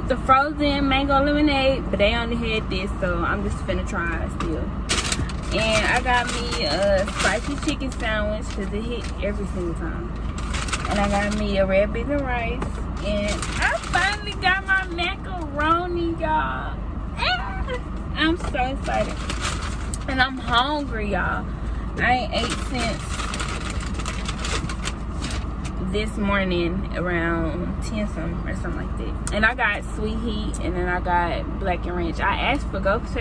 the frozen mango lemonade, but they only had this, so I'm just finna try it still. And I got me a spicy chicken sandwich because it hit every single time. And I got me a red bean and rice. And I finally got my macaroni, y'all. I'm so excited. And I'm hungry, y'all. I ain't ate since this morning around 10 something or something like that. And I got sweet heat, and then I got black and ranch. I asked for ghost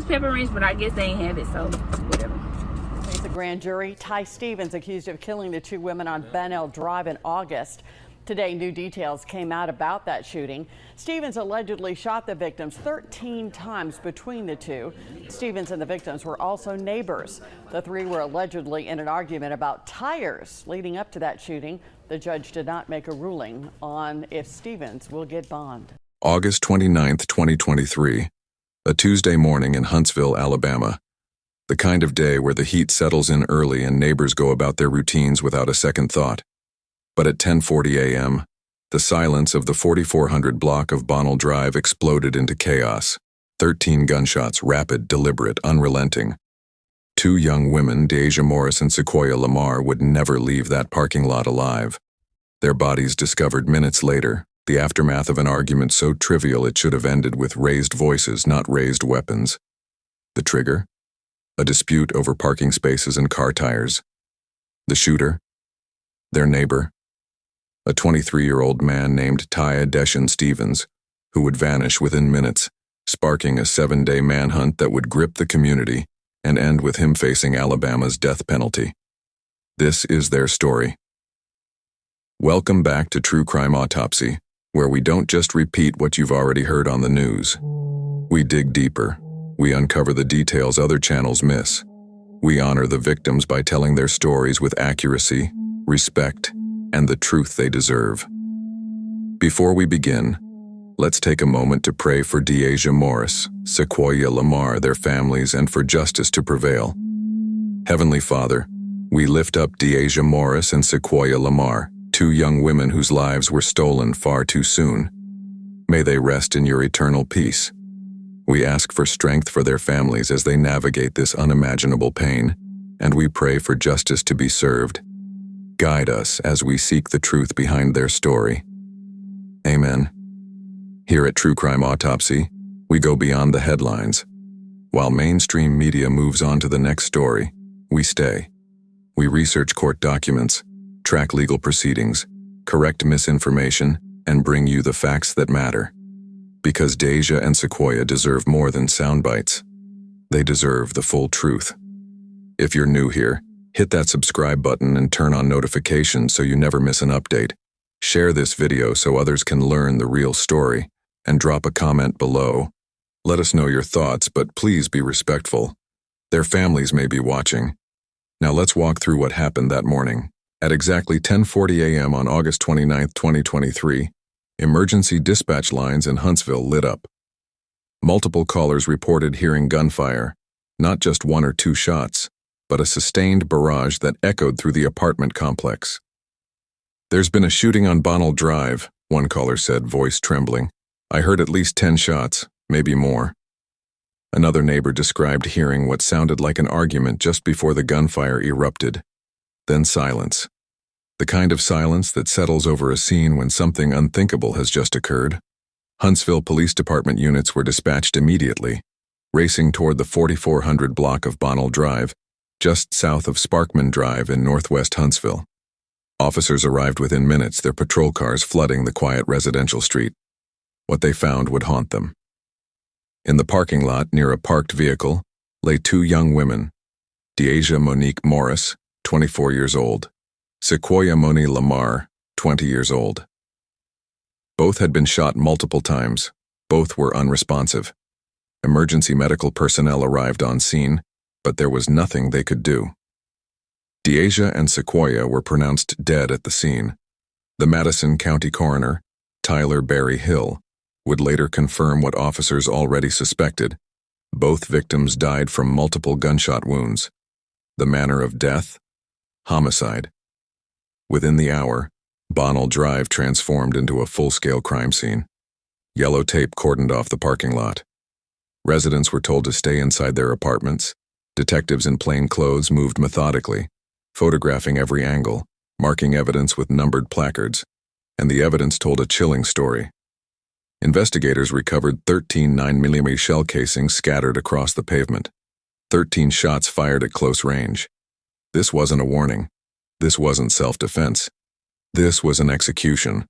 pepper ranch, but I guess they ain't have it, so whatever. The grand jury, Tye Stevens accused of killing the two women on Benel Drive in August. Today, new details came out about that shooting. Stevens allegedly shot the victims 13 times between the two. Stevens and the victims were also neighbors. The three were allegedly in an argument about tires leading up to that shooting. The judge did not make a ruling on if Stevens will get bond. August 29, 2023, a Tuesday morning in Huntsville, Alabama. The kind of day where the heat settles in early and neighbors go about their routines without a second thought. But at 10:40 a.m., the silence of the 4400 block of Benel Drive exploded into chaos. 13 gunshots, rapid, deliberate, unrelenting. Two young women, Deja Morris and Sequoiya Lamar, would never leave that parking lot alive. Their bodies discovered minutes later, the aftermath of an argument so trivial it should have ended with raised voices, not raised weapons. The trigger? A dispute over parking spaces and car tires. The shooter? Their neighbor? A 23-year-old man named Tye Deshun Stevens, who would vanish within minutes, sparking a 7-day manhunt that would grip the community and end with him facing Alabama's death penalty. This is their story. Welcome back to True Crime Autopsy, where we don't just repeat what you've already heard on the news. We dig deeper. We uncover the details other channels miss. We honor the victims by telling their stories with accuracy, respect, and the truth they deserve. Before we begin, let's take a moment to pray for Deja Morris, Sequoiya Lamar, their families, and for justice to prevail. Heavenly Father, we lift up Deja Morris and Sequoiya Lamar, two young women whose lives were stolen far too soon. May they rest in your eternal peace. We ask for strength for their families as they navigate this unimaginable pain, and we pray for justice to be served. Guide us as we seek the truth behind their story. Amen. Here at True Crime Autopsy, we go beyond the headlines. While mainstream media moves on to the next story, we stay. We research court documents, track legal proceedings, correct misinformation, and bring you the facts that matter. Because Deja and Sequoiya deserve more than sound bites. They deserve the full truth. If you're new here, hit that subscribe button and turn on notifications so you never miss an update. Share this video so others can learn the real story, and drop a comment below. Let us know your thoughts, but please be respectful. Their families may be watching. Now let's walk through what happened that morning. At exactly 10:40 a.m. on August 29, 2023, emergency dispatch lines in Huntsville lit up. Multiple callers reported hearing gunfire, not just one or two shots, but a sustained barrage that echoed through the apartment complex. "There's been a shooting on Benel Drive," one caller said, voice trembling. "I heard at least 10 shots, maybe more." Another neighbor described hearing what sounded like an argument just before the gunfire erupted. Then silence. The kind of silence that settles over a scene when something unthinkable has just occurred. Huntsville Police Department units were dispatched immediately, racing toward the 4400 block of Benel Drive, just south of Sparkman Drive in northwest Huntsville. Officers arrived within minutes, their patrol cars flooding the quiet residential street. What they found would haunt them. In the parking lot near a parked vehicle lay two young women, Deja Monique Morris, 24 years old, Sequoiya Mone'e Lamar, 20 years old. Both had been shot multiple times. Both were unresponsive. Emergency medical personnel arrived on scene, but there was nothing they could do. Deja and Sequoiya were pronounced dead at the scene. The Madison County coroner, Tyler Barry Hill, would later confirm what officers already suspected. Both victims died from multiple gunshot wounds. The manner of death? Homicide. Within the hour, Benel Drive transformed into a full-scale crime scene. Yellow tape cordoned off the parking lot. Residents were told to stay inside their apartments. Detectives in plain clothes moved methodically, photographing every angle, marking evidence with numbered placards, and the evidence told a chilling story. Investigators recovered 13 9mm shell casings scattered across the pavement, 13 shots fired at close range. This wasn't a warning. This wasn't self-defense. This was an execution.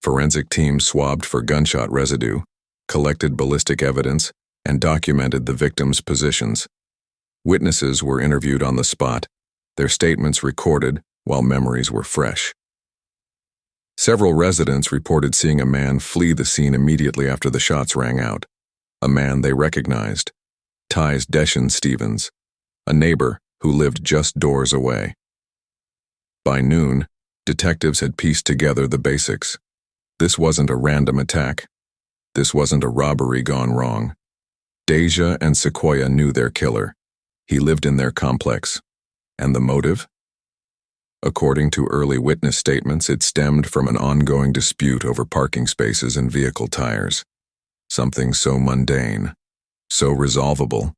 Forensic teams swabbed for gunshot residue, collected ballistic evidence, and documented the victims' positions. Witnesses were interviewed on the spot, their statements recorded while memories were fresh. Several residents reported seeing a man flee the scene immediately after the shots rang out, a man they recognized, Tye Deshun Stevens, a neighbor who lived just doors away. By noon, detectives had pieced together the basics. This wasn't a random attack. This wasn't a robbery gone wrong. Deja and Sequoiya knew their killer. He lived in their complex. And the motive? According to early witness statements, it stemmed from an ongoing dispute over parking spaces and vehicle tires. Something so mundane, so resolvable,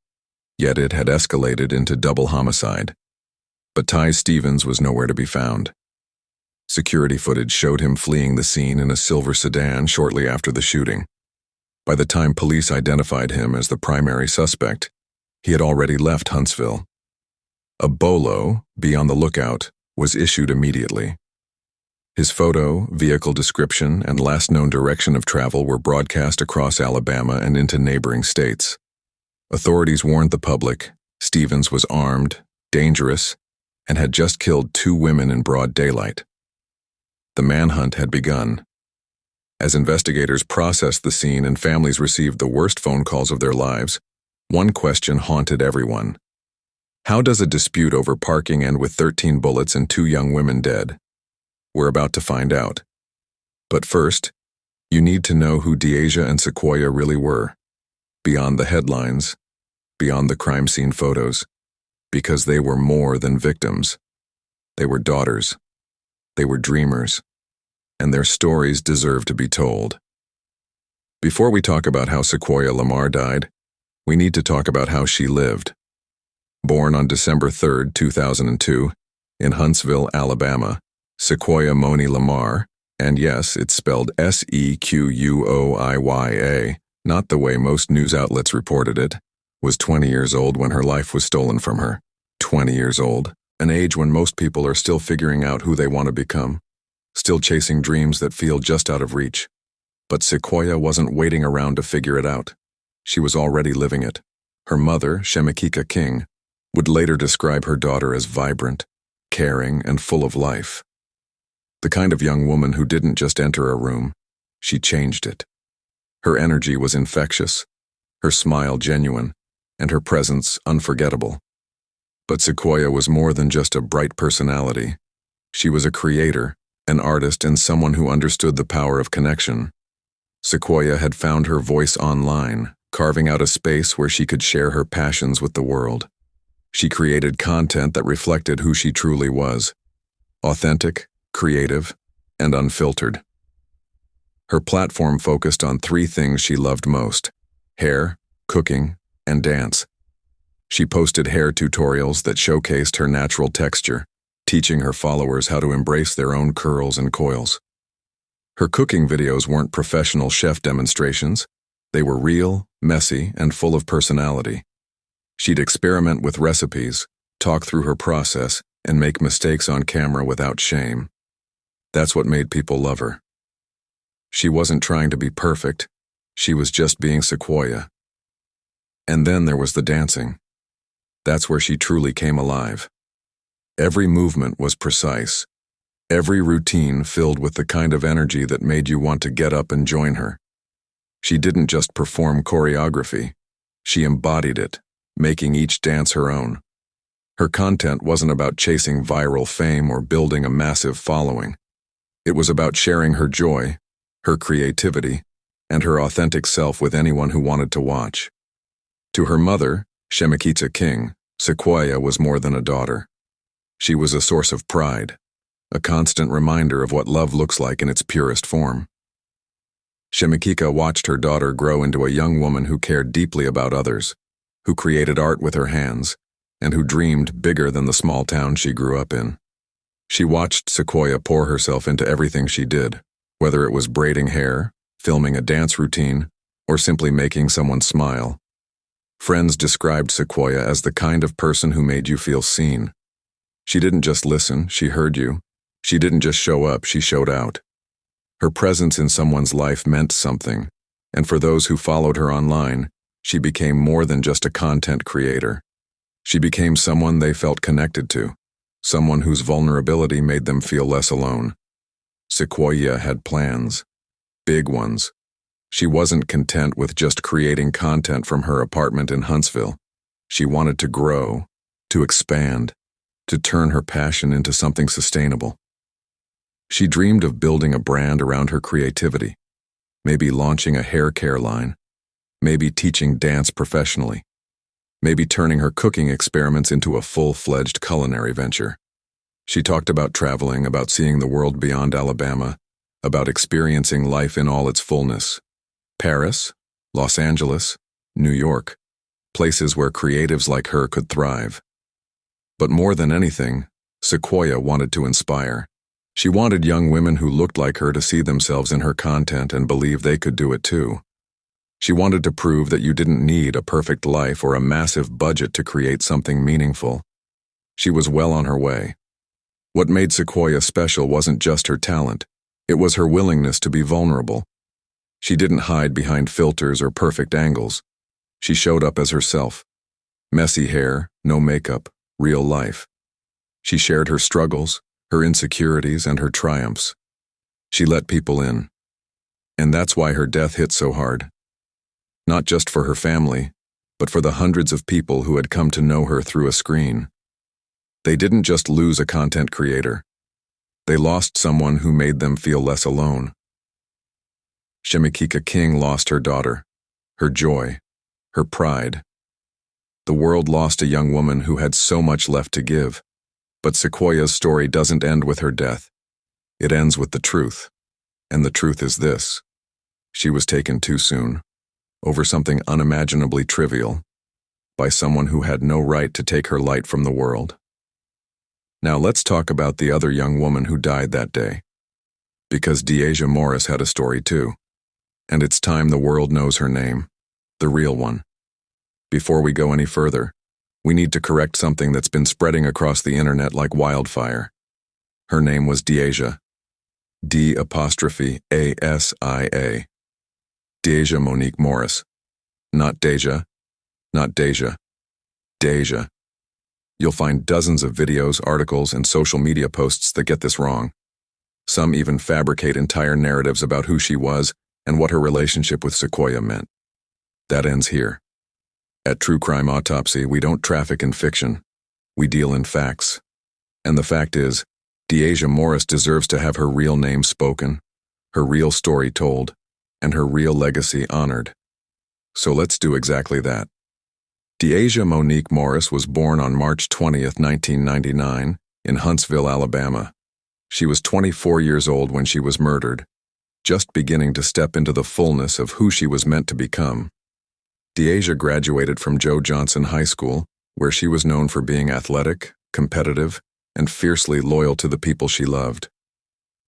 yet it had escalated into double homicide. But Tye Stevens was nowhere to be found. Security footage showed him fleeing the scene in a silver sedan shortly after the shooting. By the time police identified him as the primary suspect, he had already left Huntsville. A bolo, be on the lookout, was issued immediately. His photo, vehicle description, and last known direction of travel were broadcast across Alabama and into neighboring states. Authorities warned the public Stevens was armed, dangerous, and had just killed 2 women in broad daylight. The manhunt had begun. As investigators processed the scene and families received the worst phone calls of their lives, one question haunted everyone. How does a dispute over parking end with 13 bullets and 2 young women dead? We're about to find out. But first, you need to know who Deja and Sequoiya really were, beyond the headlines, beyond the crime scene photos, because they were more than victims. They were daughters. They were dreamers. And their stories deserve to be told. Before we talk about how Sequoiya Lamar died, we need to talk about how she lived. Born on December 3, 2002, in Huntsville, Alabama, Sequoiya Mone'e Lamar, and yes, it's spelled Sequoiya, not the way most news outlets reported it, was 20 years old when her life was stolen from her. 20 years old, an age when most people are still figuring out who they want to become, still chasing dreams that feel just out of reach. But Sequoiya wasn't waiting around to figure it out. She was already living it. Her mother, Shemekika King, would later describe her daughter as vibrant, caring, and full of life. The kind of young woman who didn't just enter a room, she changed it. Her energy was infectious, her smile genuine, and her presence unforgettable. But Sequoiya was more than just a bright personality. She was a creator, an artist, and someone who understood the power of connection. Sequoiya had found her voice online, carving out a space where she could share her passions with the world. She created content that reflected who she truly was, authentic, creative, and unfiltered. Her platform focused on 3 things she loved most: hair, cooking, and dance. She posted hair tutorials that showcased her natural texture, teaching her followers how to embrace their own curls and coils. Her cooking videos weren't professional chef demonstrations. They were real, messy, and full of personality. She'd experiment with recipes, talk through her process, and make mistakes on camera without shame. That's what made people love her. She wasn't trying to be perfect. She was just being Sequoiya. And then there was the dancing. That's where she truly came alive. Every movement was precise. Every routine filled with the kind of energy that made you want to get up and join her. She didn't just perform choreography. She embodied it, making each dance her own. Her content wasn't about chasing viral fame or building a massive following. It was about sharing her joy, her creativity, and her authentic self with anyone who wanted to watch. To her mother, Shemekita King, Sequoiya was more than a daughter. She was a source of pride, a constant reminder of what love looks like in its purest form. Sequoiya watched her daughter grow into a young woman who cared deeply about others, who created art with her hands, and who dreamed bigger than the small town she grew up in. She watched Sequoiya pour herself into everything she did, whether it was braiding hair, filming a dance routine, or simply making someone smile. Friends described Sequoiya as the kind of person who made you feel seen. She didn't just listen, she heard you. She didn't just show up, she showed out. Her presence in someone's life meant something, and for those who followed her online, she became more than just a content creator. She became someone they felt connected to, someone whose vulnerability made them feel less alone. Sequoiya had plans, big ones. She wasn't content with just creating content from her apartment in Huntsville. She wanted to grow, to expand, to turn her passion into something sustainable. She dreamed of building a brand around her creativity, maybe launching a hair care line, maybe teaching dance professionally, maybe turning her cooking experiments into a full-fledged culinary venture. She talked about traveling, about seeing the world beyond Alabama, about experiencing life in all its fullness. Paris, Los Angeles, New York, places where creatives like her could thrive. But more than anything, Sequoiya wanted to inspire. She wanted young women who looked like her to see themselves in her content and believe they could do it too. She wanted to prove that you didn't need a perfect life or a massive budget to create something meaningful. She was well on her way. What made Sequoiya special wasn't just her talent, it was her willingness to be vulnerable. She didn't hide behind filters or perfect angles. She showed up as herself. Messy hair, no makeup, real life. She shared her struggles, her insecurities, and her triumphs. She let people in. And that's why her death hit so hard. Not just for her family, but for the hundreds of people who had come to know her through a screen. They didn't just lose a content creator. They lost someone who made them feel less alone. Sequoiya King lost her daughter, her joy, her pride. The world lost a young woman who had so much left to give. But Sequoiya's story doesn't end with her death. It ends with the truth. And the truth is this: she was taken too soon, over something unimaginably trivial, by someone who had no right to take her light from the world. Now let's talk about the other young woman who died that day. Because Tye Morris had a story too. And it's time the world knows her name, the real one. Before we go any further, we need to correct something that's been spreading across the internet like wildfire. Her name was Deasia. D''Asia. Deasia Monique Morris. Not Deja. Not Deja. Deasia. You'll find dozens of videos, articles, and social media posts that get this wrong. Some even fabricate entire narratives about who she was and what her relationship with Sequoiya meant. That ends here. At True Crime Autopsy, we don't traffic in fiction. We deal in facts. And the fact is, Deasia Morris deserves to have her real name spoken, her real story told, and her real legacy honored. So let's do exactly that. Deasia Monique Morris was born on March 20th, 1999, in Huntsville, Alabama. She was 24 years old when she was murdered, just beginning to step into the fullness of who she was meant to become. Deasia graduated from Joe Johnson High School, where she was known for being athletic, competitive, and fiercely loyal to the people she loved.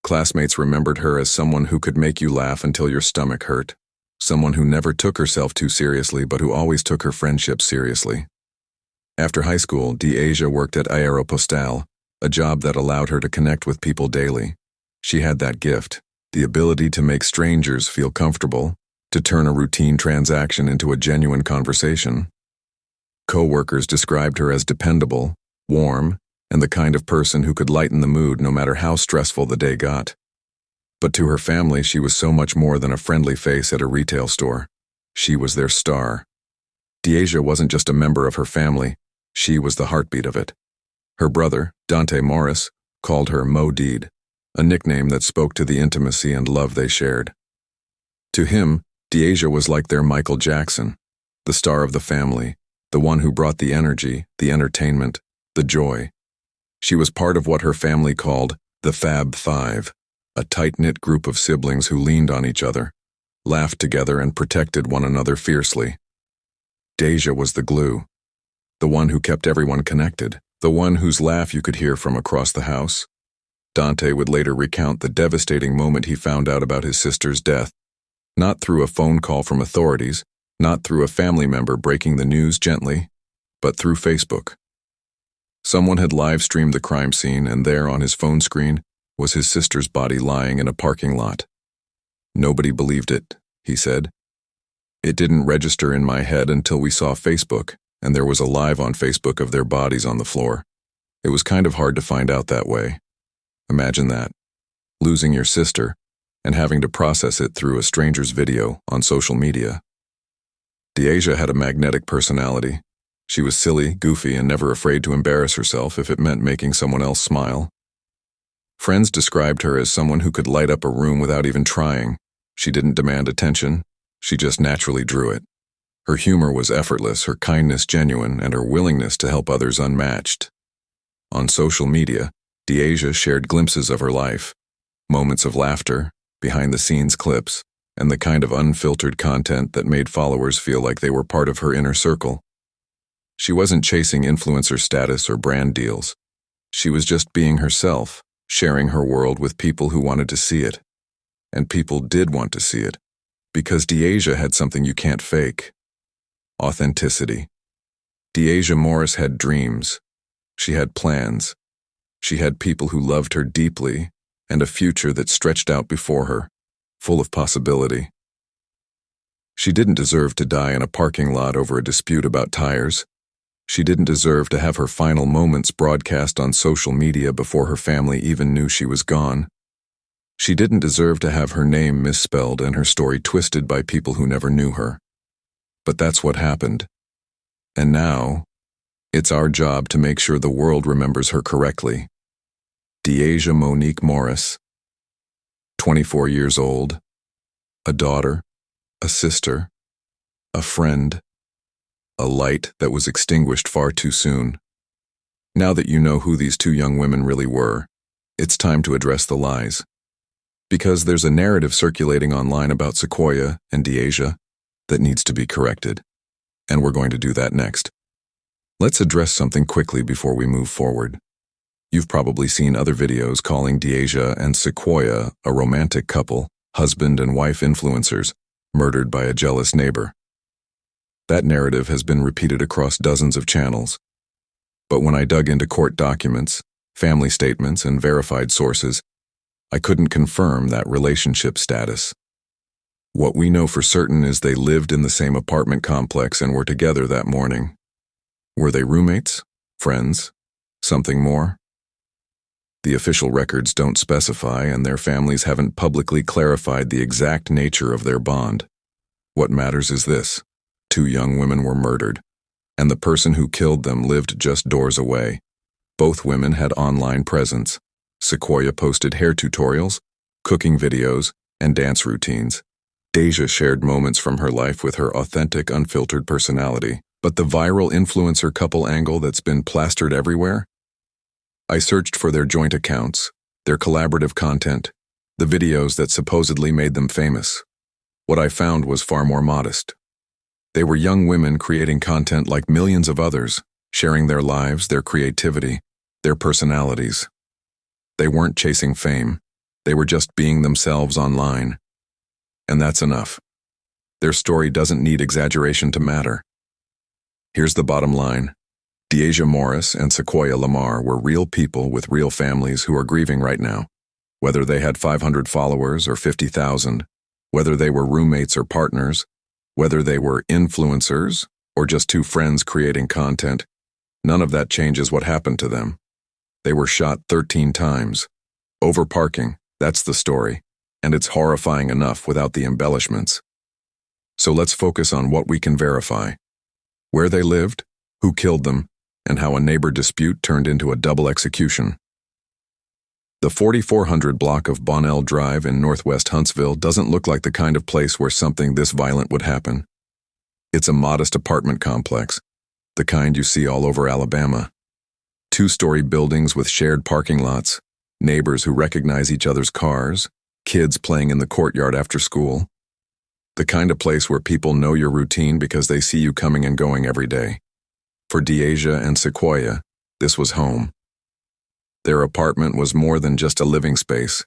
Classmates remembered her as someone who could make you laugh until your stomach hurt, someone who never took herself too seriously but who always took her friendships seriously. After high school, Deasia worked at Aeropostale, a job that allowed her to connect with people daily. She had that gift, the ability to make strangers feel comfortable, to turn a routine transaction into a genuine conversation. Co-workers described her as dependable, warm, and the kind of person who could lighten the mood no matter how stressful the day got. But to her family, she was so much more than a friendly face at a retail store. She was their star. Deasia wasn't just a member of her family, she was the heartbeat of it. Her brother, Dante Morris, called her Mo Deed, a nickname that spoke to the intimacy and love they shared. To him, Deasia was like their Michael Jackson, the star of the family, the one who brought the energy, the entertainment, the joy. She was part of what her family called the Fab Five, a tight-knit group of siblings who leaned on each other, laughed together, and protected one another fiercely. Deja was the glue, the one who kept everyone connected, the one whose laugh you could hear from across the house. Dante would later recount the devastating moment he found out about his sister's death, not through a phone call from authorities, not through a family member breaking the news gently, but through Facebook. Someone had live-streamed the crime scene, and there on his phone screen was his sister's body lying in a parking lot. Nobody believed it, he said. It didn't register in my head until we saw Facebook, and there was a live on Facebook of their bodies on the floor. It was kind of hard to find out that way. Imagine that, losing your sister and having to process it through a stranger's video on social media. Deja had a magnetic personality. She was silly, goofy, and never afraid to embarrass herself if it meant making someone else smile. Friends described her as someone who could light up a room without even trying. She didn't demand attention, she just naturally drew it. Her humor was effortless, her kindness genuine, and her willingness to help others unmatched. On social media, Deja shared glimpses of her life, moments of laughter, behind-the-scenes clips, and the kind of unfiltered content that made followers feel like they were part of her inner circle. She wasn't chasing influencer status or brand deals. She was just being herself, sharing her world with people who wanted to see it. And people did want to see it, because Deja had something you can't fake: authenticity. Deja Morris had dreams. She had plans. She had people who loved her deeply, and a future that stretched out before her, full of possibility. She didn't deserve to die in a parking lot over a dispute about tires. She didn't deserve to have her final moments broadcast on social media before her family even knew she was gone. She didn't deserve to have her name misspelled and her story twisted by people who never knew her. But that's what happened. And now, it's our job to make sure the world remembers her correctly. Deja Monique Morris, 24 years old, a daughter, a sister, a friend, a light that was extinguished far too soon. Now that you know who these two young women really were, it's time to address the lies. Because there's a narrative circulating online about Sequoiya and Deja that needs to be corrected, and we're going to do that next. Let's address something quickly before we move forward. You've probably seen other videos calling Deja and Sequoiya a romantic couple, husband and wife influencers, murdered by a jealous neighbor. That narrative has been repeated across dozens of channels. But when I dug into court documents, family statements, and verified sources, I couldn't confirm that relationship status. What we know for certain is they lived in the same apartment complex and were together that morning. Were they roommates? Friends? Something more? The official records don't specify, and their families haven't publicly clarified the exact nature of their bond. What matters is this: two young women were murdered, and the person who killed them lived just doors away. Both women had online presence. Sequoiya posted hair tutorials, cooking videos, and dance routines. Deja shared moments from her life with her authentic, unfiltered personality. But the viral influencer couple angle that's been plastered everywhere? I searched for their joint accounts, their collaborative content, the videos that supposedly made them famous. What I found was far more modest. They were young women creating content like millions of others, sharing their lives, their creativity, their personalities. They weren't chasing fame. They were just being themselves online. And that's enough. Their story doesn't need exaggeration to matter. Here's the bottom line. Deja Morris and Sequoiya Lamar were real people with real families who are grieving right now. Whether they had 500 followers or 50,000, whether they were roommates or partners, whether they were influencers or just two friends creating content, none of that changes what happened to them. They were shot 13 times. Over parking, that's the story, and it's horrifying enough without the embellishments. So let's focus on what we can verify. Where they lived, who killed them, and how a neighbor dispute turned into a double execution. The 4400 block of Bonnell Drive in northwest Huntsville doesn't look like the kind of place where something this violent would happen. It's a modest apartment complex, the kind you see all over Alabama. Two-story buildings with shared parking lots, neighbors who recognize each other's cars, kids playing in the courtyard after school. The kind of place where people know your routine because they see you coming and going every day. For Deasia and Sequoiya, this was home. Their apartment was more than just a living space.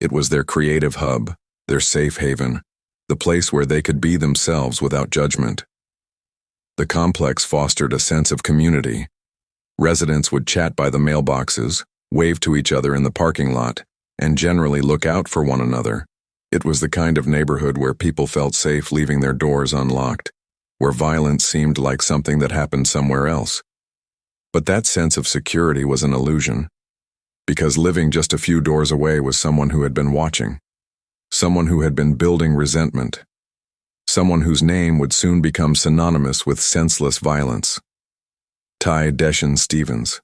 It was their creative hub, their safe haven, the place where they could be themselves without judgment. The complex fostered a sense of community. Residents would chat by the mailboxes, wave to each other in the parking lot, and generally look out for one another. It was the kind of neighborhood where people felt safe leaving their doors unlocked, where violence seemed like something that happened somewhere else. But that sense of security was an illusion, because living just a few doors away was someone who had been watching, someone who had been building resentment, someone whose name would soon become synonymous with senseless violence. Tye Deshun Stevens.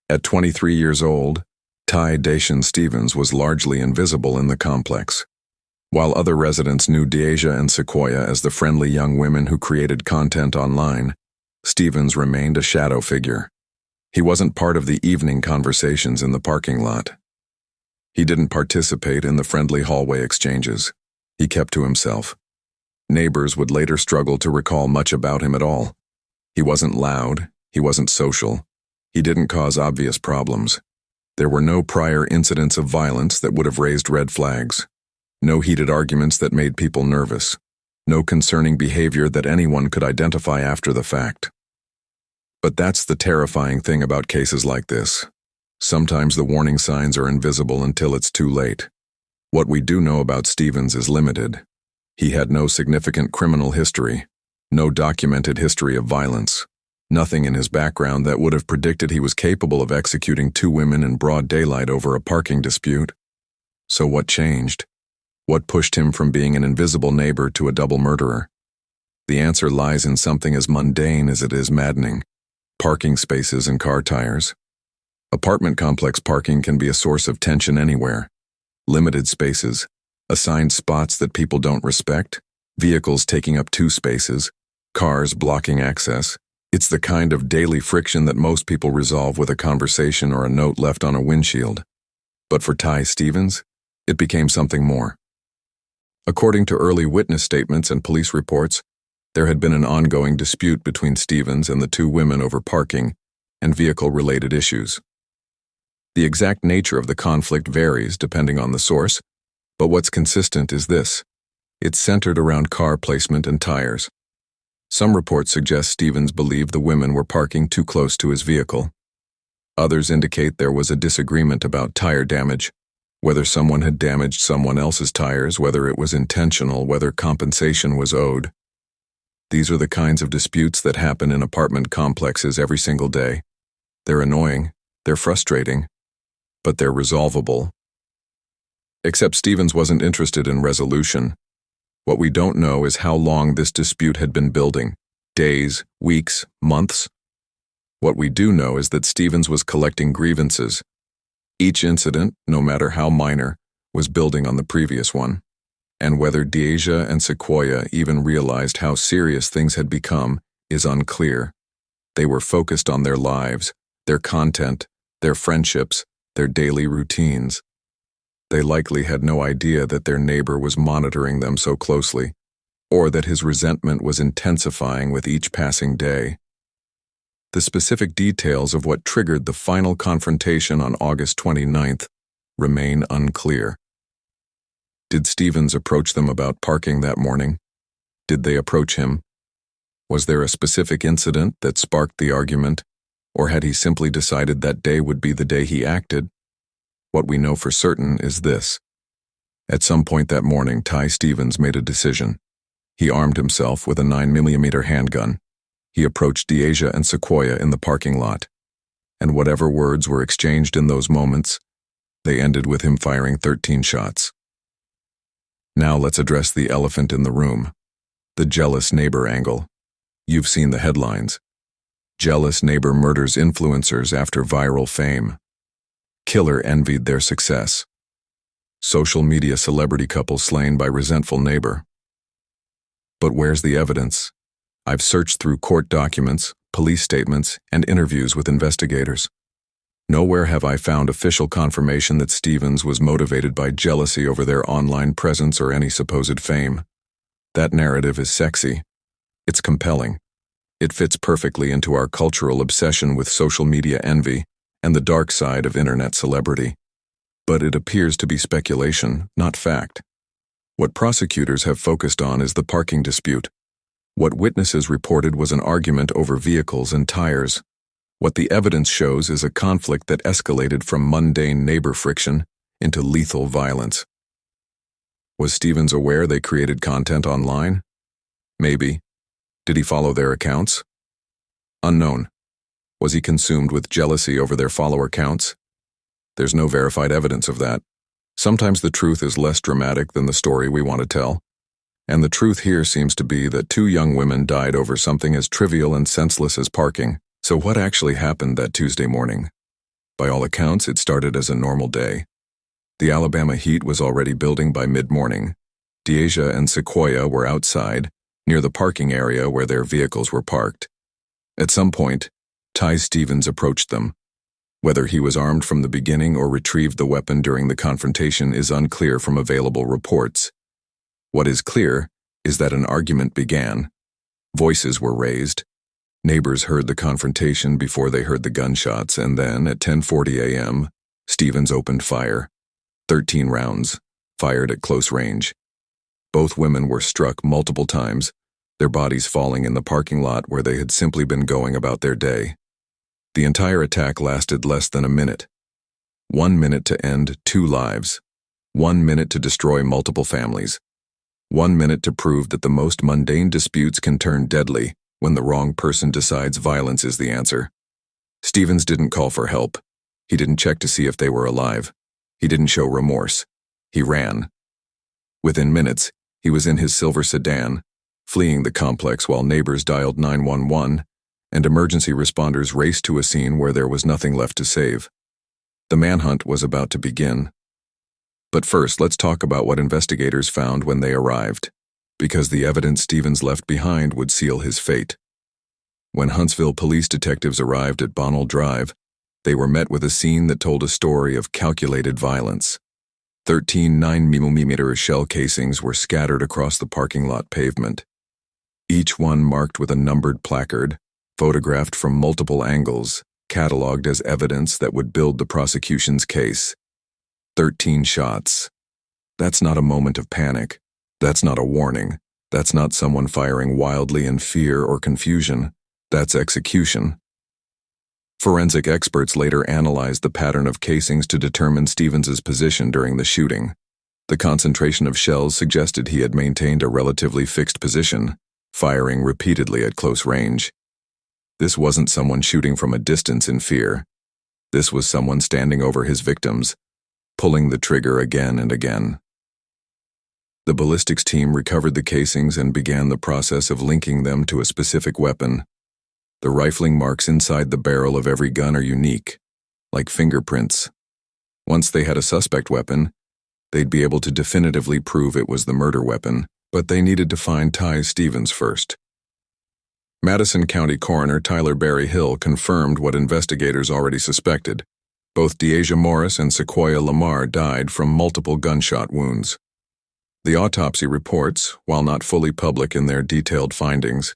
At 23 years old, Tye Deshun Stevens was largely invisible in the complex. While other residents knew Deasia and Sequoiya as the friendly young women who created content online, Stevens remained a shadow figure. He wasn't part of the evening conversations in the parking lot. He didn't participate in the friendly hallway exchanges. He kept to himself. Neighbors would later struggle to recall much about him at all. He wasn't loud, he wasn't social, he didn't cause obvious problems. There were no prior incidents of violence that would have raised red flags. No heated arguments that made people nervous. No concerning behavior that anyone could identify after the fact. But that's the terrifying thing about cases like this. Sometimes the warning signs are invisible until it's too late. What we do know about Stevens is limited. He had no significant criminal history, no documented history of violence, nothing in his background that would have predicted he was capable of executing two women in broad daylight over a parking dispute. So what changed? What pushed him from being an invisible neighbor to a double murderer? The answer lies in something as mundane as it is maddening: parking spaces and car tires. Apartment complex parking can be a source of tension anywhere. Limited spaces, assigned spots that people don't respect, vehicles taking up 2 spaces, cars blocking access. It's the kind of daily friction that most people resolve with a conversation or a note left on a windshield. But for Tye Stevens, it became something more. According to early witness statements and police reports, there had been an ongoing dispute between Stevens and the 2 women over parking and vehicle-related issues. The exact nature of the conflict varies depending on the source, but what's consistent is this: it's centered around car placement and tires. Some reports suggest Stevens believed the women were parking too close to his vehicle. Others indicate there was a disagreement about tire damage, whether someone had damaged someone else's tires, whether it was intentional, whether compensation was owed. These are the kinds of disputes that happen in apartment complexes every single day. They're annoying, they're frustrating, but they're resolvable. Except Stevens wasn't interested in resolution. What we don't know is how long this dispute had been building: days, weeks, months. What we do know is that Stevens was collecting grievances. Each incident, no matter how minor, was building on the previous one. And whether Deasia and Sequoiya even realized how serious things had become is unclear. They were focused on their lives, their content, their friendships, their daily routines. They likely had no idea that their neighbor was monitoring them so closely, or that his resentment was intensifying with each passing day. The specific details of what triggered the final confrontation on August 29th remain unclear. Did Stevens approach them about parking that morning? Did they approach him? Was there a specific incident that sparked the argument, or had he simply decided that day would be the day he acted? What we know for certain is this: at some point that morning, Tye Stevens made a decision. He armed himself with a 9mm handgun. He approached Deasia and Sequoiya in the parking lot, and whatever words were exchanged in those moments, they ended with him firing 13 shots. Now let's address the elephant in the room: the jealous neighbor angle. You've seen the headlines. Jealous neighbor murders influencers after viral fame. Killer envied their success. Social media celebrity couple slain by resentful neighbor. But where's the evidence? I've searched through court documents, police statements, and interviews with investigators. Nowhere have I found official confirmation that Stevens was motivated by jealousy over their online presence or any supposed fame. That narrative is sexy. It's compelling. It fits perfectly into our cultural obsession with social media envy and the dark side of internet celebrity. But it appears to be speculation, not fact. What prosecutors have focused on is the parking dispute. What witnesses reported was an argument over vehicles and tires. What the evidence shows is a conflict that escalated from mundane neighbor friction into lethal violence. Was Stevens aware they created content online? Maybe. Did he follow their accounts? Unknown. Was he consumed with jealousy over their follower counts? There's no verified evidence of that. Sometimes the truth is less dramatic than the story we want to tell. And the truth here seems to be that two young women died over something as trivial and senseless as parking. So what actually happened that Tuesday morning? By all accounts, it started as a normal day. The Alabama heat was already building by mid-morning. Deasia and Sequoiya were outside, near the parking area where their vehicles were parked. At some point, Tye Stevens approached them. Whether he was armed from the beginning or retrieved the weapon during the confrontation is unclear from available reports. What is clear is that an argument began. Voices were raised. Neighbors heard the confrontation before they heard the gunshots, and then, at 10:40 a.m., Stevens opened fire. 13 rounds, fired at close range. Both women were struck multiple times, their bodies falling in the parking lot where they had simply been going about their day. The entire attack lasted less than a minute. 1 minute to end 2 lives. 1 minute to destroy multiple families. 1 minute to prove that the most mundane disputes can turn deadly when the wrong person decides violence is the answer. Stevens didn't call for help. He didn't check to see if they were alive. He didn't show remorse. He ran. Within minutes, he was in his silver sedan, fleeing the complex while neighbors dialed 911, and emergency responders raced to a scene where there was nothing left to save. The manhunt was about to begin. But first, let's talk about what investigators found when they arrived, because the evidence Stevens left behind would seal his fate. When Huntsville police detectives arrived at Bonnell Drive, they were met with a scene that told a story of calculated violence. 13 9mm shell casings were scattered across the parking lot pavement. Each one marked with a numbered placard, photographed from multiple angles, cataloged as evidence that would build the prosecution's case. 13 shots. That's not a moment of panic. That's not a warning. That's not someone firing wildly in fear or confusion. That's execution. Forensic experts later analyzed the pattern of casings to determine Stevens's position during the shooting. The concentration of shells suggested he had maintained a relatively fixed position, firing repeatedly at close range. This wasn't someone shooting from a distance in fear. This was someone standing over his victims, pulling the trigger again and again. The ballistics team recovered the casings and began the process of linking them to a specific weapon. The rifling marks inside the barrel of every gun are unique, like fingerprints. Once they had a suspect weapon, they'd be able to definitively prove it was the murder weapon, but they needed to find Tye Stevens first. Madison County Coroner Tyler Barry Hill confirmed what investigators already suspected. Both Deasia Morris and Sequoiya Lamar died from multiple gunshot wounds. The autopsy reports, while not fully public in their detailed findings,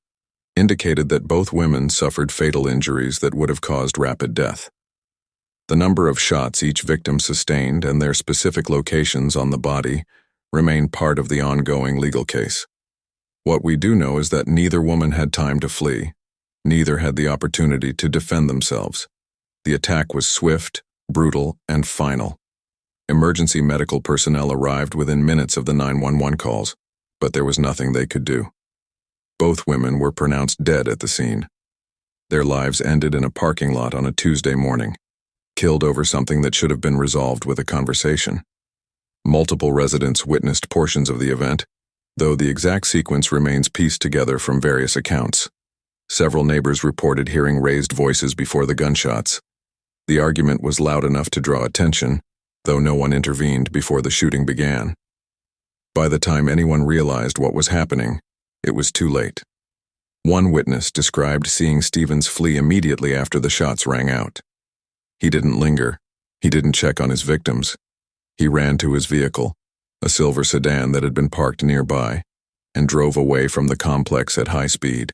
indicated that both women suffered fatal injuries that would have caused rapid death. The number of shots each victim sustained and their specific locations on the body remain part of the ongoing legal case. What we do know is that neither woman had time to flee. Neither had the opportunity to defend themselves. The attack was swift, brutal, and final. Emergency medical personnel arrived within minutes of the 911 calls, but there was nothing they could do. Both women were pronounced dead at the scene. Their lives ended in a parking lot on a Tuesday morning, killed over something that should have been resolved with a conversation. Multiple residents witnessed portions of the event, though the exact sequence remains pieced together from various accounts. Several neighbors reported hearing raised voices before the gunshots. The argument was loud enough to draw attention, though no one intervened before the shooting began. By the time anyone realized what was happening, it was too late. One witness described seeing Stevens flee immediately after the shots rang out. He didn't linger. He didn't check on his victims. He ran to his vehicle, a silver sedan that had been parked nearby, and drove away from the complex at high speed.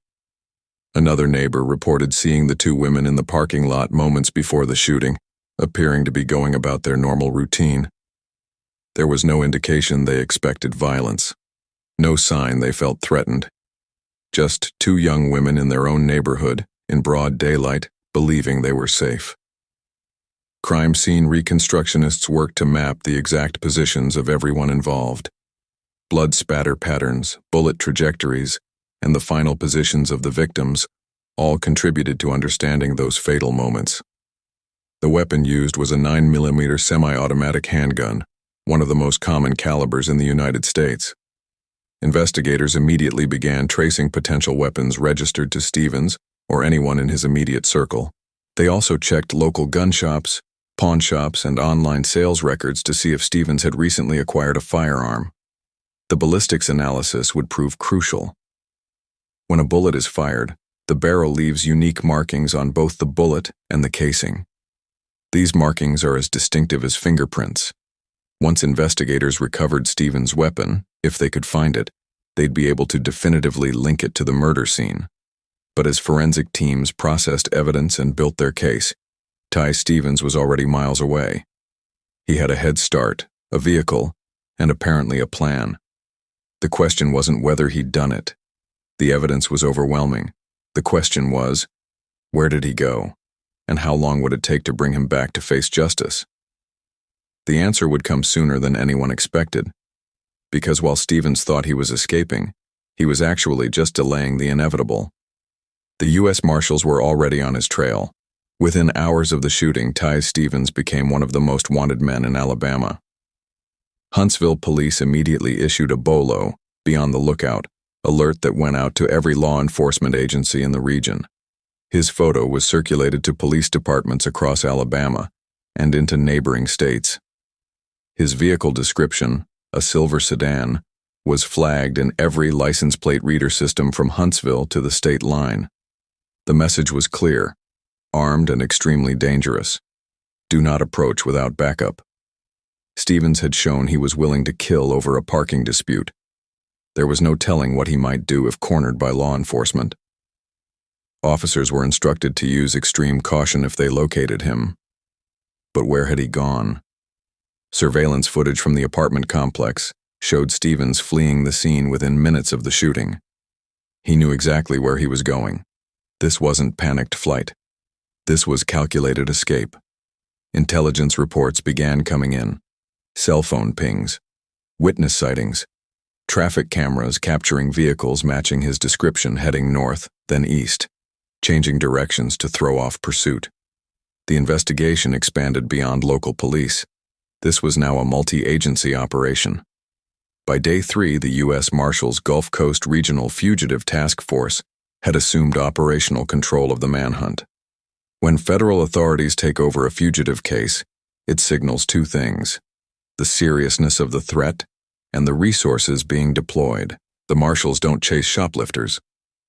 Another neighbor reported seeing the two women in the parking lot moments before the shooting, appearing to be going about their normal routine. There was no indication they expected violence, no sign they felt threatened. Just two young women in their own neighborhood, in broad daylight, believing they were safe. Crime scene reconstructionists worked to map the exact positions of everyone involved. Blood spatter patterns, bullet trajectories, and the final positions of the victims all contributed to understanding those fatal moments. The weapon used was a 9mm semi-automatic handgun, one of the most common calibers in the United States. Investigators immediately began tracing potential weapons registered to Stevens or anyone in his immediate circle. They also checked local gun shops, pawn shops, and online sales records to see if Stevens had recently acquired a firearm. The ballistics analysis would prove crucial. When a bullet is fired, the barrel leaves unique markings on both the bullet and the casing. These markings are as distinctive as fingerprints. Once investigators recovered Stevens' weapon, if they could find it, they'd be able to definitively link it to the murder scene. But as forensic teams processed evidence and built their case, Tye Stevens was already miles away. He had a head start, a vehicle, and apparently a plan. The question wasn't whether he'd done it. The evidence was overwhelming. The question was, where did he go, and how long would it take to bring him back to face justice? The answer would come sooner than anyone expected, because while Stevens thought he was escaping, he was actually just delaying the inevitable. The U.S. Marshals were already on his trail. Within hours of the shooting, Tye Stevens became one of the most wanted men in Alabama. Huntsville police immediately issued a BOLO, be on the lookout, alert that went out to every law enforcement agency in the region. His photo was circulated to police departments across Alabama and into neighboring states. His vehicle description, a silver sedan, was flagged in every license plate reader system from Huntsville to the state line. The message was clear: armed and extremely dangerous. Do not approach without backup. Stevens had shown he was willing to kill over a parking dispute. There was no telling what he might do if cornered by law enforcement. Officers were instructed to use extreme caution if they located him. But where had he gone? Surveillance footage from the apartment complex showed Stevens fleeing the scene within minutes of the shooting. He knew exactly where he was going. This wasn't panicked flight. This was calculated escape. Intelligence reports began coming in. Cell phone pings, witness sightings, traffic cameras capturing vehicles matching his description heading north, then east, changing directions to throw off pursuit. The investigation expanded beyond local police. This was now a multi-agency operation. By day 3, the U.S. Marshals Gulf Coast Regional Fugitive Task Force had assumed operational control of the manhunt. When federal authorities take over a fugitive case, it signals two things: the seriousness of the threat and the resources being deployed. The Marshals don't chase shoplifters.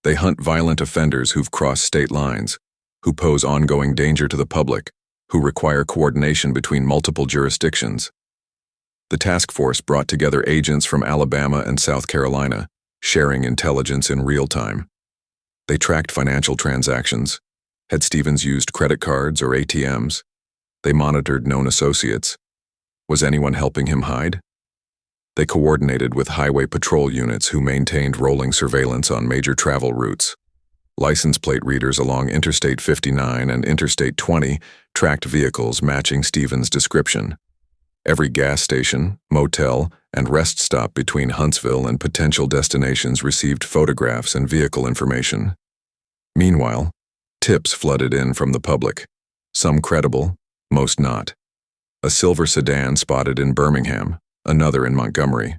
They hunt violent offenders who've crossed state lines, who pose ongoing danger to the public, who require coordination between multiple jurisdictions. The task force brought together agents from Alabama and South Carolina, sharing intelligence in real time. They tracked financial transactions. Had Stevens used credit cards or ATMs? They monitored known associates. Was anyone helping him hide? They coordinated with highway patrol units who maintained rolling surveillance on major travel routes. License plate readers along Interstate 59 and Interstate 20 tracked vehicles matching Stevens' description. Every gas station, motel, and rest stop between Huntsville and potential destinations received photographs and vehicle information. Meanwhile, tips flooded in from the public, some credible, most not. A silver sedan spotted in Birmingham, another in Montgomery.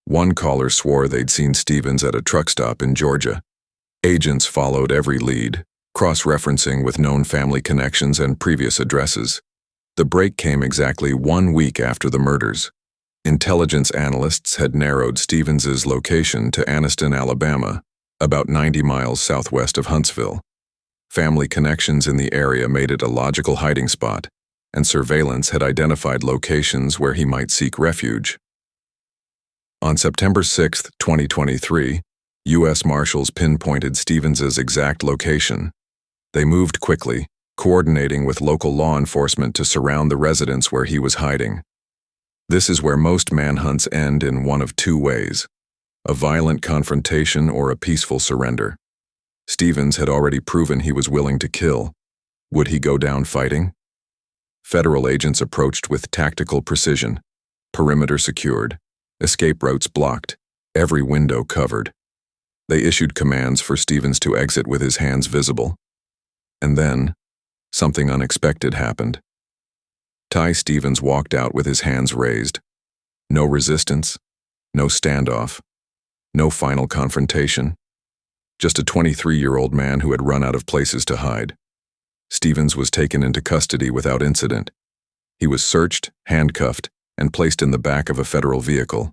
One caller swore they'd seen Stevens at a truck stop in Georgia. Agents followed every lead, cross-referencing with known family connections and previous addresses. The break came exactly 1 week after the murders. Intelligence analysts had narrowed Stevens's location to Anniston, Alabama, about 90 miles southwest of Huntsville. Family connections in the area made it a logical hiding spot, and surveillance had identified locations where he might seek refuge. On September 6, 2023, U.S. Marshals pinpointed Stevens's exact location. They moved quickly, coordinating with local law enforcement to surround the residence where he was hiding. This is where most manhunts end in one of two ways: a violent confrontation or a peaceful surrender. Stevens had already proven he was willing to kill. Would he go down fighting? Federal agents approached with tactical precision. Perimeter secured, escape routes blocked, every window covered. They issued commands for Stevens to exit with his hands visible. And then, something unexpected happened. Tye Stevens walked out with his hands raised. No resistance, no standoff, no final confrontation. Just a 23-year-old man who had run out of places to hide. Stevens was taken into custody without incident. He was searched, handcuffed, and placed in the back of a federal vehicle.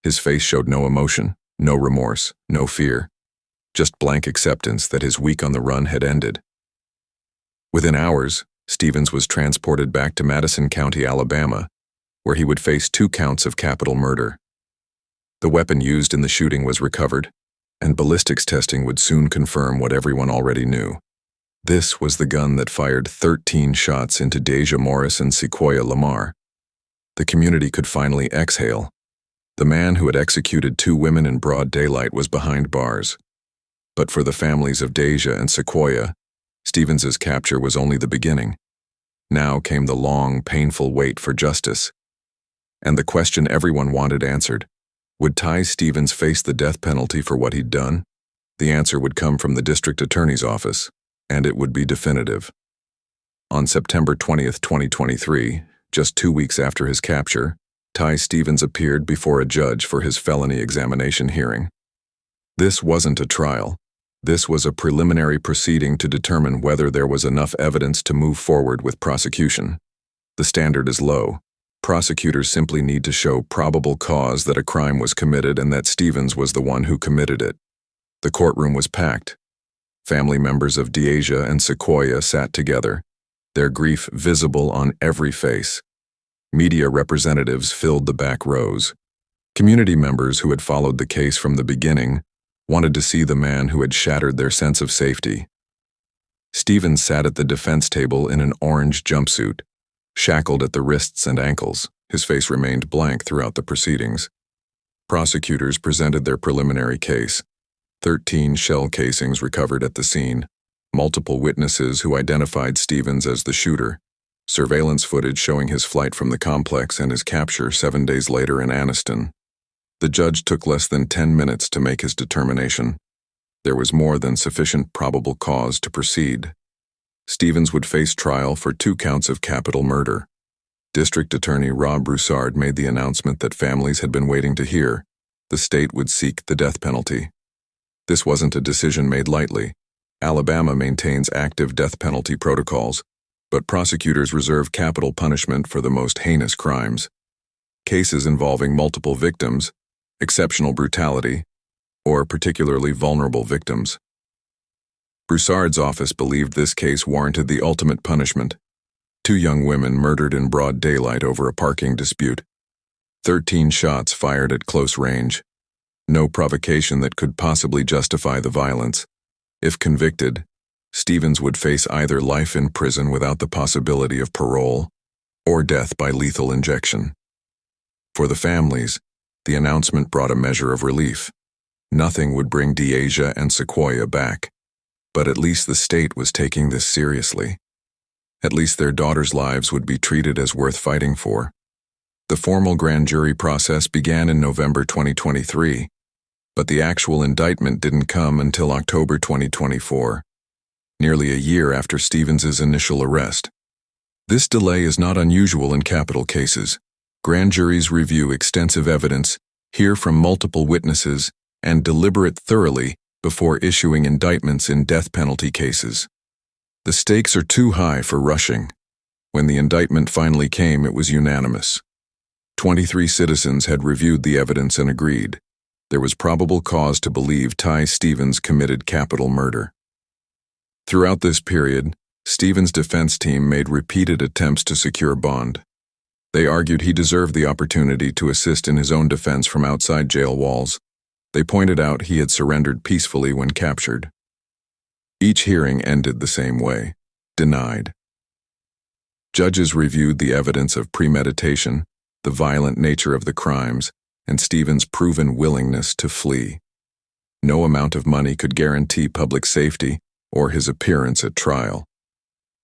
His face showed no emotion, no remorse, no fear, just blank acceptance that his week on the run had ended. Within hours, Stevens was transported back to Madison County, Alabama, where he would face 2 counts of capital murder. The weapon used in the shooting was recovered, and ballistics testing would soon confirm what everyone already knew. This was the gun that fired 13 shots into Deja Morris and Sequoiya Lamar. The community could finally exhale. The man who had executed 2 women in broad daylight was behind bars. But for the families of Deja and Sequoiya, Stevens's capture was only the beginning. Now came the long, painful wait for justice. And the question everyone wanted answered: would Tye Stevens face the death penalty for what he'd done? The answer would come from the district attorney's office, and it would be definitive. On September 20th, 2023, just 2 weeks after his capture, Tye Stevens appeared before a judge for his felony examination hearing. This wasn't a trial. This was a preliminary proceeding to determine whether there was enough evidence to move forward with prosecution. The standard is low. Prosecutors simply need to show probable cause that a crime was committed and that Stevens was the one who committed it. The courtroom was packed. Family members of Deja and Sequoiya sat together, their grief visible on every face. Media representatives filled the back rows. Community members who had followed the case from the beginning wanted to see the man who had shattered their sense of safety. Stevens sat at the defense table in an orange jumpsuit, shackled at the wrists and ankles. His face remained blank throughout the proceedings. Prosecutors presented their preliminary case. 13 shell casings recovered at the scene, multiple witnesses who identified Stevens as the shooter, surveillance footage showing his flight from the complex and his capture 7 days later in Anniston. The judge took less than 10 minutes to make his determination. There was more than sufficient probable cause to proceed. Stevens would face trial for 2 counts of capital murder. District Attorney Rob Broussard made the announcement that families had been waiting to hear. The state would seek the death penalty. This wasn't a decision made lightly. Alabama maintains active death penalty protocols, but prosecutors reserve capital punishment for the most heinous crimes. Cases involving multiple victims, exceptional brutality, or particularly vulnerable victims. Broussard's office believed this case warranted the ultimate punishment. 2 young women murdered in broad daylight over a parking dispute. 13 shots fired at close range. No provocation that could possibly justify the violence. If convicted, Stevens would face either life in prison without the possibility of parole or death by lethal injection. For the families, the announcement brought a measure of relief. Nothing would bring Deja and Sequoiya back, but at least the state was taking this seriously. At least their daughters' lives would be treated as worth fighting for. The formal grand jury process began in November 2023, but the actual indictment didn't come until October 2024, nearly a year after Stevens's initial arrest. This delay is not unusual in capital cases. Grand juries review extensive evidence, hear from multiple witnesses, and deliberate thoroughly before issuing indictments in death penalty cases. The stakes are too high for rushing. When the indictment finally came, it was unanimous. 23 citizens had reviewed the evidence and agreed. There was probable cause to believe Tye Stevens committed capital murder. Throughout this period, Stevens' defense team made repeated attempts to secure bond. They argued he deserved the opportunity to assist in his own defense from outside jail walls. They pointed out he had surrendered peacefully when captured. Each hearing ended the same way: denied. Judges reviewed the evidence of premeditation, the violent nature of the crimes, and Stevens' proven willingness to flee. No amount of money could guarantee public safety or his appearance at trial.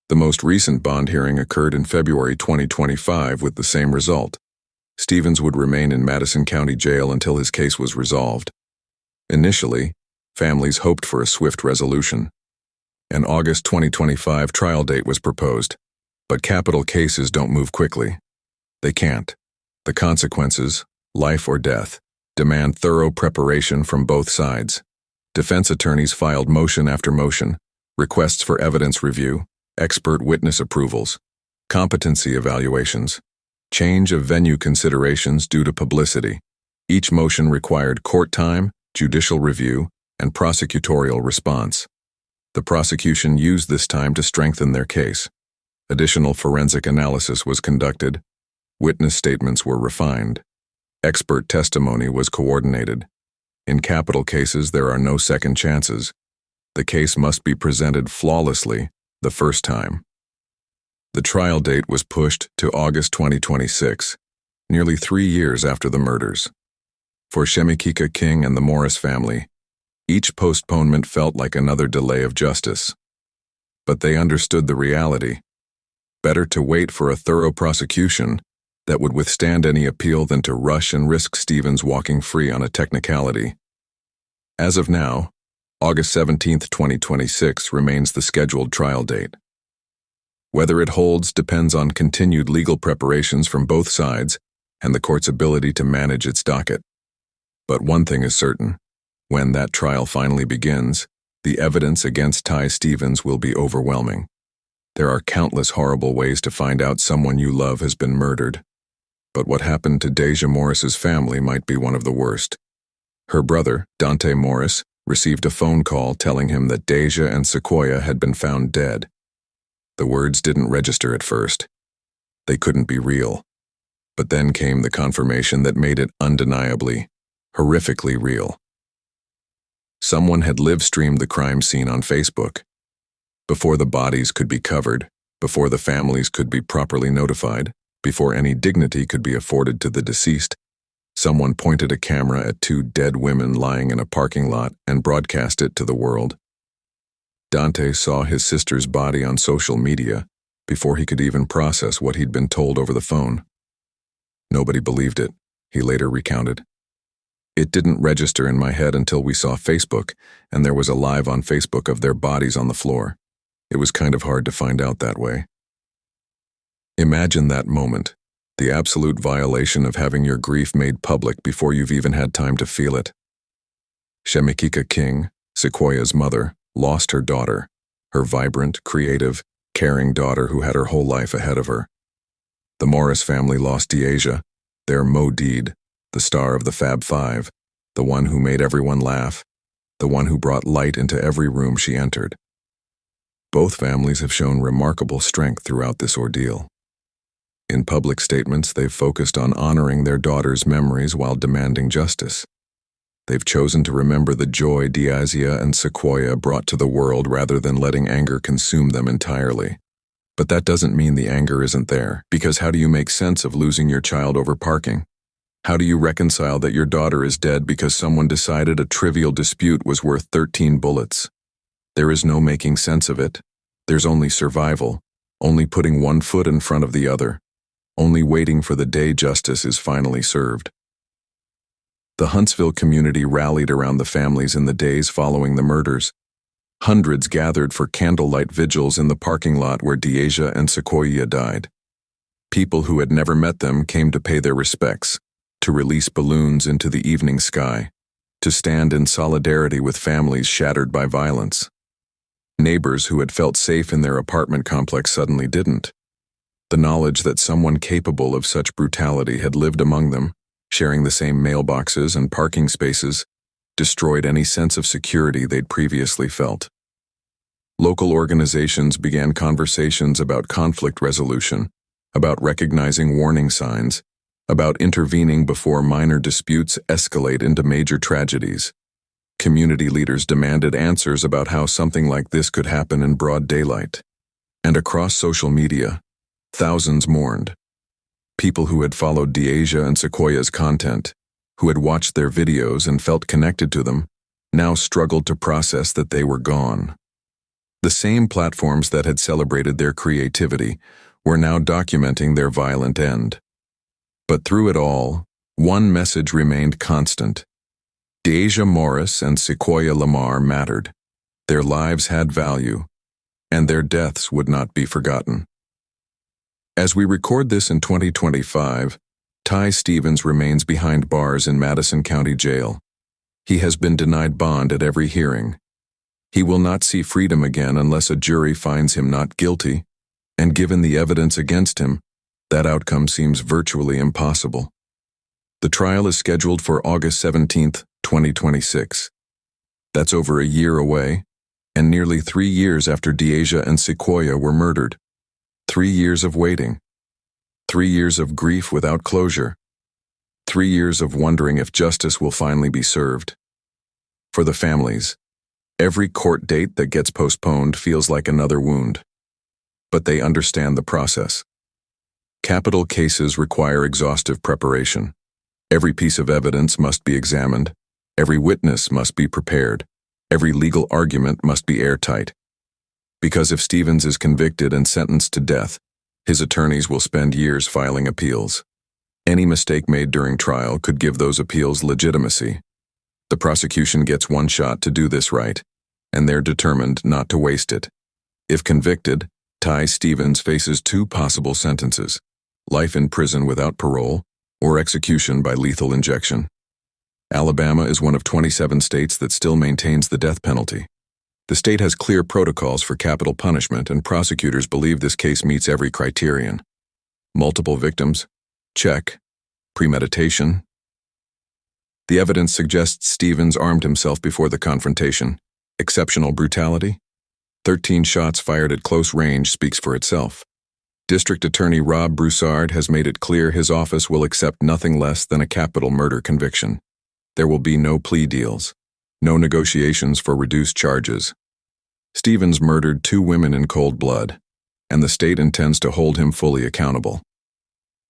The most recent bond hearing occurred in February 2025 with the same result. Stevens would remain in Madison County Jail until his case was resolved. Initially, families hoped for a swift resolution. An August 2025 trial date was proposed, but capital cases don't move quickly. They can't. The consequences, life or death, demand thorough preparation from both sides. Defense attorneys filed motion after motion, requests for evidence review, expert witness approvals, competency evaluations, change of venue considerations due to publicity. Each motion required court time, judicial review, and prosecutorial response. The prosecution used this time to strengthen their case. Additional forensic analysis was conducted. Witness statements were refined. Expert testimony was coordinated. In capital cases, there are no second chances. The case must be presented flawlessly the first time. The trial date was pushed to August 2026, nearly 3 years after the murders. For Sequoiya King and the Morris family, each postponement felt like another delay of justice. But they understood the reality. Better to wait for a thorough prosecution that would withstand any appeal than to rush and risk Stevens walking free on a technicality. As of now, August 17, 2026 remains the scheduled trial date. Whether it holds depends on continued legal preparations from both sides and the court's ability to manage its docket. But one thing is certain: when that trial finally begins, the evidence against Tye Stevens will be overwhelming. There are countless horrible ways to find out someone you love has been murdered. But what happened to Deja Morris's family might be one of the worst. Her brother, Dante Morris, received a phone call telling him that Deja and Sequoiya had been found dead. The words didn't register at first. They couldn't be real. But then came the confirmation that made it undeniably, horrifically real. Someone had live-streamed the crime scene on Facebook. Before the bodies could be covered, before the families could be properly notified, before any dignity could be afforded to the deceased, someone pointed a camera at 2 dead women lying in a parking lot and broadcast it to the world. Dante saw his sister's body on social media before he could even process what he'd been told over the phone. Nobody believed it, he later recounted. It didn't register in my head until we saw Facebook, and there was a live on Facebook of their bodies on the floor. It was kind of hard to find out that way. Imagine that moment, the absolute violation of having your grief made public before you've even had time to feel it. Sequoiya King, Sequoiya's mother, lost her daughter, her vibrant, creative, caring daughter who had her whole life ahead of her. The Morris family lost Deja, their Mone'e, the star of the Fab Five, the one who made everyone laugh, the one who brought light into every room she entered. Both families have shown remarkable strength throughout this ordeal. In public statements, they've focused on honoring their daughter's memories while demanding justice. They've chosen to remember the joy Deja and Sequoiya brought to the world rather than letting anger consume them entirely. But that doesn't mean the anger isn't there, because how do you make sense of losing your child over parking? How do you reconcile that your daughter is dead because someone decided a trivial dispute was worth 13 bullets? There is no making sense of it. There's only survival, only putting one foot in front of the other, only waiting for the day justice is finally served. The Huntsville community rallied around the families in the days following the murders. Hundreds gathered for candlelight vigils in the parking lot where Deja and Sequoiya died. People who had never met them came to pay their respects, to release balloons into the evening sky, to stand in solidarity with families shattered by violence. Neighbors who had felt safe in their apartment complex suddenly didn't. The knowledge that someone capable of such brutality had lived among them, sharing the same mailboxes and parking spaces, destroyed any sense of security they'd previously felt. Local organizations began conversations about conflict resolution, about recognizing warning signs, about intervening before minor disputes escalate into major tragedies. Community leaders demanded answers about how something like this could happen in broad daylight. And across social media, thousands mourned. People who had followed Deasia and Sequoia's content, who had watched their videos and felt connected to them, now struggled to process that they were gone. The same platforms that had celebrated their creativity were now documenting their violent end. But through it all, one message remained constant. Deasia Morris and Sequoiya Lamar mattered. Their lives had value, and their deaths would not be forgotten. As we record this in 2025, Tye Stevens remains behind bars in Madison County Jail. He has been denied bond at every hearing. He will not see freedom again unless a jury finds him not guilty, and given the evidence against him, that outcome seems virtually impossible. The trial is scheduled for August 17, 2026. That's over a year away, and nearly 3 years after Deasia and Sequoiya were murdered. 3 years of waiting. 3 years of grief without closure. 3 years of wondering if justice will finally be served. For the families, every court date that gets postponed feels like another wound. But they understand the process. Capital cases require exhaustive preparation. Every piece of evidence must be examined. Every witness must be prepared. Every legal argument must be airtight. Because if Stevens is convicted and sentenced to death, his attorneys will spend years filing appeals. Any mistake made during trial could give those appeals legitimacy. The prosecution gets one shot to do this right, and they're determined not to waste it. If convicted, Tye Stevens faces 2 possible sentences: life in prison without parole, or execution by lethal injection. Alabama is one of 27 states that still maintains the death penalty. The state has clear protocols for capital punishment, and prosecutors believe this case meets every criterion. Multiple victims? Check. Premeditation? The evidence suggests Stevens armed himself before the confrontation. Exceptional brutality? 13 shots fired at close range speaks for itself. District Attorney Rob Broussard has made it clear his office will accept nothing less than a capital murder conviction. There will be no plea deals, no negotiations for reduced charges. Stevens murdered 2 women in cold blood, and the state intends to hold him fully accountable.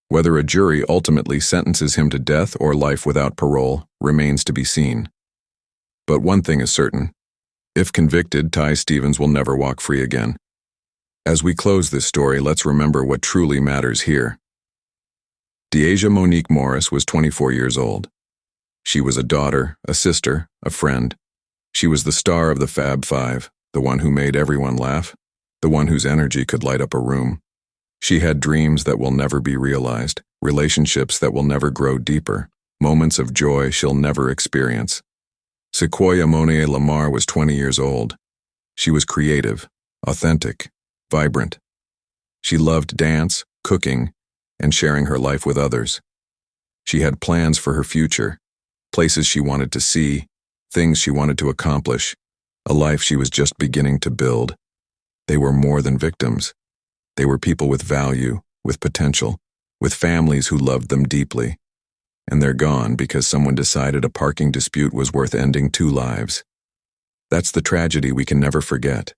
Whether a jury ultimately sentences him to death or life without parole remains to be seen. But one thing is certain: if convicted, Tye Stevens will never walk free again. As we close this story, let's remember what truly matters here. Deasia Monique Morris was 24 years old. She was a daughter, a sister, a friend. She was the star of the Fab Five, the one who made everyone laugh, the one whose energy could light up a room. She had dreams that will never be realized, relationships that will never grow deeper, moments of joy she'll never experience. Sequoiya Lamar was 20 years old. She was creative, authentic, vibrant. She loved dance, cooking, and sharing her life with others. She had plans for her future, places she wanted to see, things she wanted to accomplish, a life she was just beginning to build. They were more than victims. They were people with value, with potential, with families who loved them deeply. And they're gone because someone decided a parking dispute was worth ending 2 lives. That's the tragedy we can never forget.